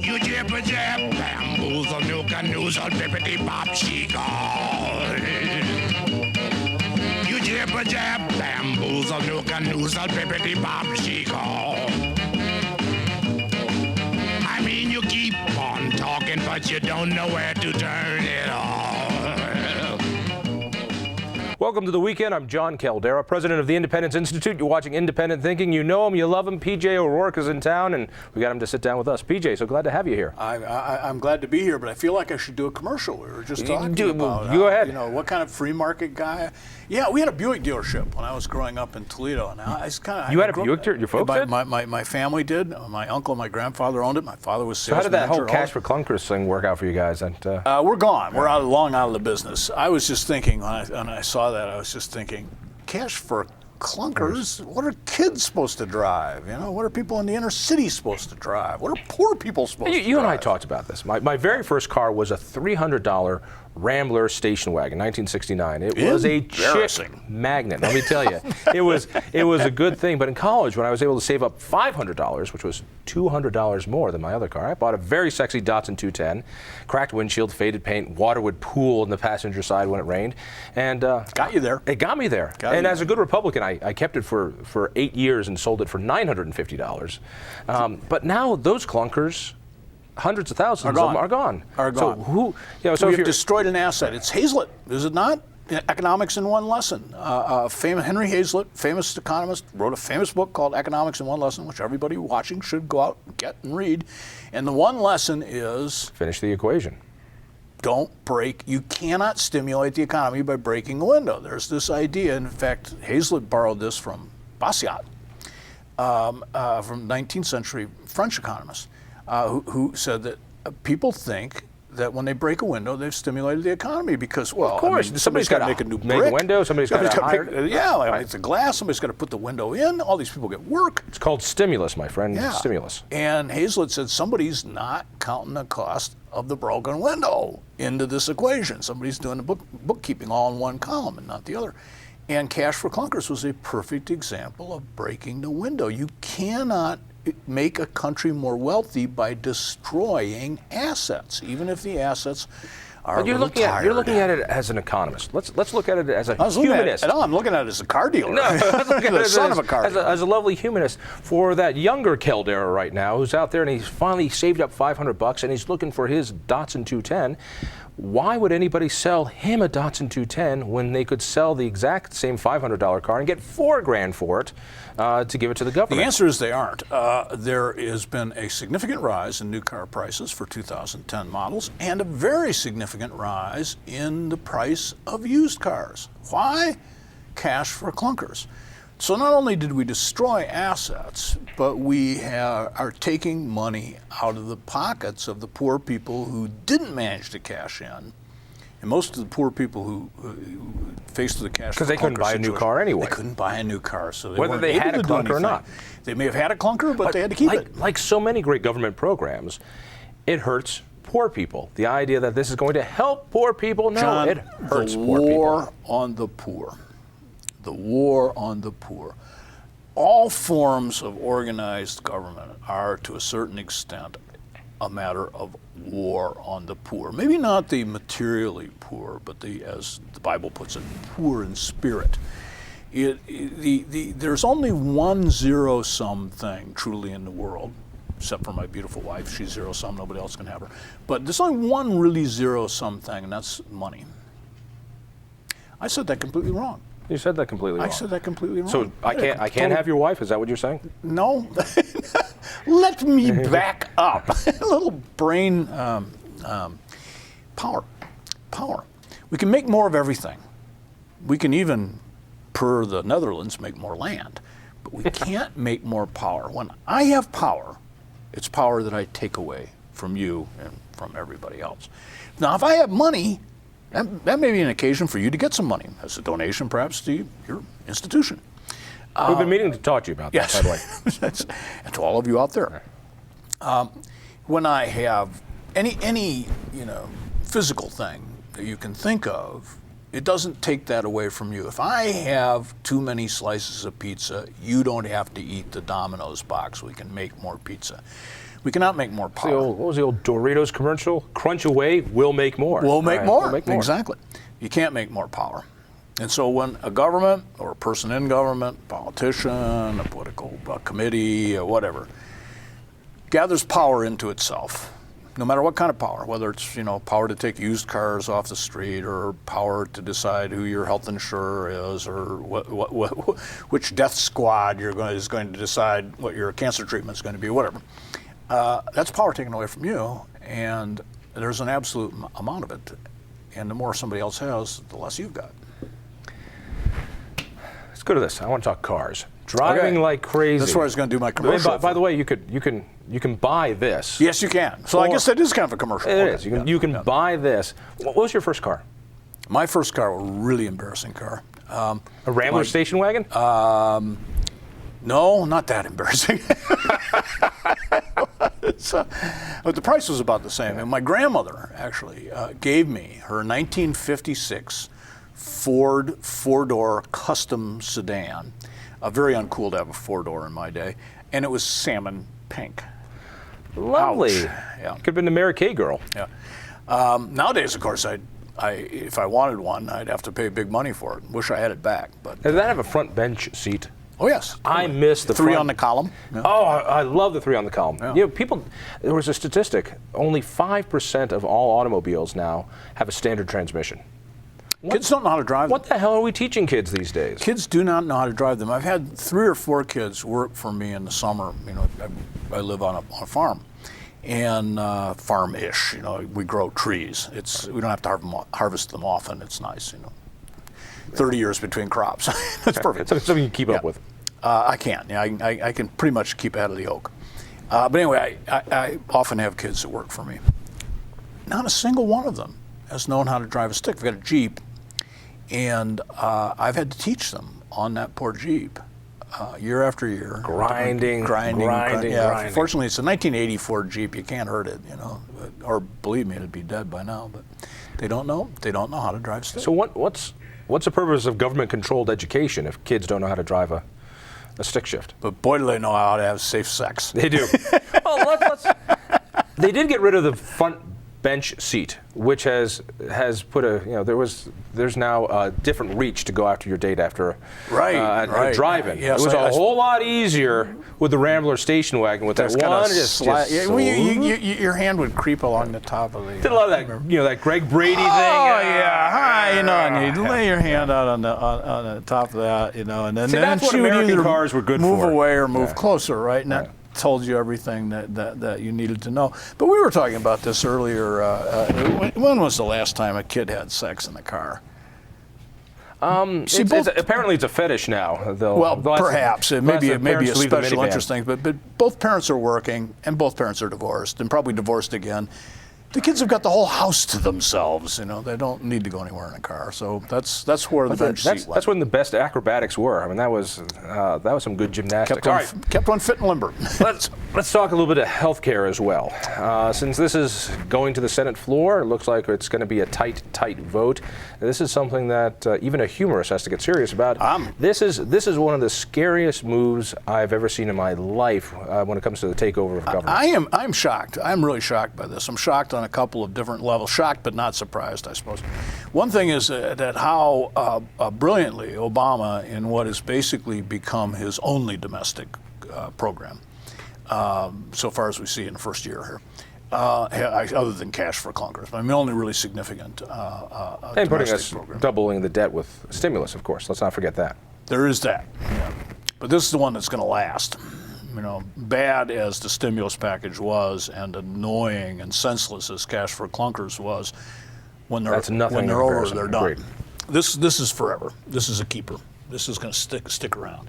You jibber jab, bamboozle, nuka noozle, bippity bop, she-call. You jibber jab, bamboozle, nuka noozle, bippity bop, she-call. I mean, you keep on talking, but you don't know where to turn it off. Welcome to the weekend. I'm Jon Caldara, president of the Independence Institute. You're watching Independent Thinking. You know him, you love him. PJ ORourke is in town, and we got him to sit down with us. PJ, so glad to have you here. I'm glad to be here, but I feel like I should do a commercial. We were just talking about go ahead. You know, what kind of free market guy. Yeah, we had a Buick dealership when I was growing up in Toledo. And I was kind of. You had a Buick? Your folks did? My family did. My uncle and my grandfather owned it. My father was So sales how did that manager, whole cash for clunkers thing work out for you guys? And, we're gone. We're long out of the business. I was just thinking when I saw that. I was just thinking, cash for clunkers? What are kids supposed to drive? You know, what are people in the inner city supposed to drive? What are poor people supposed to drive? You and I talked about this. My very first car was a $300 Rambler station wagon, 1969. It was a chick magnet. Let me tell you, it was a good thing. But in college, when I was able to save up $500, which was $200 more than my other car, I bought a very sexy Datsun 210, cracked windshield, faded paint, water would pool in the passenger side when it rained, and got you there. It got me there. And as a good Republican, I kept it for 8 years and sold it for $950. But now those clunkers, hundreds of thousands of them are gone. So who? You know, so we've destroyed an asset. It's Hazlitt, is it not? Economics in One Lesson. Famous Henry Hazlitt, famous economist, wrote a famous book called Economics in One Lesson, which everybody watching should go out and get and read. And the one lesson is finish the equation. Don't break. You cannot stimulate the economy by breaking a window. There's this idea. In fact, Hazlitt borrowed this from Bastiat, from 19th century French economist. Who said that people think that when they break a window, they've stimulated the economy because, well, of course, somebody's got to make a new brick. Make a window, somebody's got to hire. Yeah, it's a glass, somebody's got to put the window in, all these people get work. It's called stimulus, my friend, stimulus. And Hazlitt said somebody's not counting the cost of the broken window into this equation. Somebody's doing the bookkeeping all in one column and not the other. And cash for clunkers was a perfect example of breaking the window. You cannot make a country more wealthy by destroying assets, even if the assets are but you're looking at it as an economist. Let's look at it as a humanist. I'm looking at it as a car dealer. No, the son of a car dealer. As a lovely humanist. For that younger Caldara right now, who's out there and he's finally saved up $500 and he's looking for his Datsun 210. Why would anybody sell him a Datsun 210 when they could sell the exact same $500 car and get $4,000 for it to give it to the government? The answer is they aren't. There has been a significant rise in new car prices for 2010 models and a very significant rise in the price of used cars. Why? Cash for clunkers. So not only did we destroy assets, but we are taking money out of the pockets of the poor people who didn't manage to cash in. And most of the poor people who faced the cash because they couldn't buy a new car anyway. They couldn't buy a new car, so they whether they had a clunker or not. They may have had a clunker, but they had to keep it. Like so many great government programs, it hurts poor people. The idea that this is going to help poor people, no, John, it hurts poor people. The war on the poor. The war on the poor. All forms of organized government are, to a certain extent, a matter of war on the poor. Maybe not the materially poor, but as the Bible puts it, poor in spirit. There's only one zero-sum thing truly in the world, except for my beautiful wife. She's zero-sum, nobody else can have her. But there's only one really zero-sum thing, and that's money. I said that completely wrong. You said that completely wrong. I said that completely wrong. So I can't have your wife? Is that what you're saying? No. Let me back up. A little brain power. We can make more of everything. We can even, per the Netherlands, make more land. But we can't make more power. When I have power, it's power that I take away from you and from everybody else. Now, if I have money, that may be an occasion for you to get some money as a donation, perhaps, to your institution. We've been meaning to talk to you about that, by the way. And to all of you out there. When I have any physical thing that you can think of, it doesn't take that away from you. If I have too many slices of pizza, you don't have to eat the Domino's box. We can make more pizza. We cannot make more power. What was the old Doritos commercial? Crunch away, we'll make more. We'll make Right, more. we'll make more. Exactly. You can't make more power. And so when a government or a person in government, politician, a political committee, or whatever, gathers power into itself, no matter what kind of power, whether it's power to take used cars off the street, or power to decide who your health insurer is, or which death squad is going to decide what your cancer treatment is going to be, whatever. That's power taken away from you, and there's an absolute amount of it. And the more somebody else has, the less you've got. Let's go to this. I want to talk cars. Driving like crazy. That's where I was going to do my commercial. By the way, you can buy this. Yes, you can. So I guess that is kind of a commercial. It is. You can buy this. What was your first car? My first car was a really embarrassing car. A Rambler station wagon? No, not that embarrassing. But the price was about the same. And my grandmother actually gave me her 1956 Ford four-door custom sedan. Very uncool to have a four-door in my day. And it was salmon pink. Lovely. Ouch. Yeah. Could have been the Mary Kay girl. Yeah. Nowadays, of course, if I wanted one, I'd have to pay big money for it. Wish I had it back. But Did that have a front bench seat? oh yes, I miss the three front. on the column. Yeah. Oh, I love the 3 on the column. Yeah. There was a statistic, only 5% of all automobiles now have a standard transmission. Kids don't know how to drive them. What the hell are we teaching kids these days? Kids do not know how to drive them. I've had 3 or 4 kids work for me in the summer. I live on a farm, and farm-ish. We grow trees. We don't have to harvest them often. It's nice. 30 years between crops. That's perfect. It's something you keep up with. I can. Yeah, I can pretty much keep ahead of the oak. But anyway, I often have kids that work for me. Not a single one of them has known how to drive a stick. I've got a Jeep, and I've had to teach them on that poor Jeep year after year. Grinding. Yeah. Fortunately, it's a 1984 Jeep. You can't hurt it, or believe me, it'd be dead by now. But they don't know. They don't know how to drive stick. So what's the purpose of government-controlled education if kids don't know how to drive a stick shift? But boy, do they know how to have safe sex. They do. Well, they did get rid of the front bench seat, which has put there's now a different reach to go after your date after driving. Yes, it was a whole lot easier with the Rambler station wagon with that one just your hand would creep along the top of the. Did a lot of that, that Greg Brady thing. Oh yeah, hi, and you lay your hand out on the top of that, and then that's what she would American either cars were good move for. away or move closer, right? And that told you everything that you needed to know. But we were talking about this earlier. When was the last time a kid had sex in the car? Apparently it's a fetish now. Perhaps it may be a special interest thing. thing, but both parents are working and both parents are divorced and probably divorced again. The kids have got the whole house to themselves. They don't need to go anywhere in a car. So that's where the bench seat went. That's when the best acrobatics were. I mean, that was some good gymnastics. Kept one fit and limber. Let's talk a little bit of healthcare as well. Since this is going to the Senate floor, it looks like it's going to be a tight vote. This is something that even a humorist has to get serious about. This is one of the scariest moves I've ever seen in my life when it comes to the takeover of government. I'm shocked. I'm really shocked by this. I'm shocked on a couple of different levels. Shocked but not surprised, I suppose. One thing is that how brilliantly Obama, in what has basically become his only domestic program, so far as we see in the first year here, other than cash for clunkers, I mean, only really significant and putting us program. Doubling the debt with stimulus, of course. Let's not forget that. There is that. Yeah. But this is the one that's going to last. Bad as the stimulus package was, and annoying and senseless as cash for clunkers was, when they're over, they're done. Great. This is forever. This is a keeper. This is going to stick around.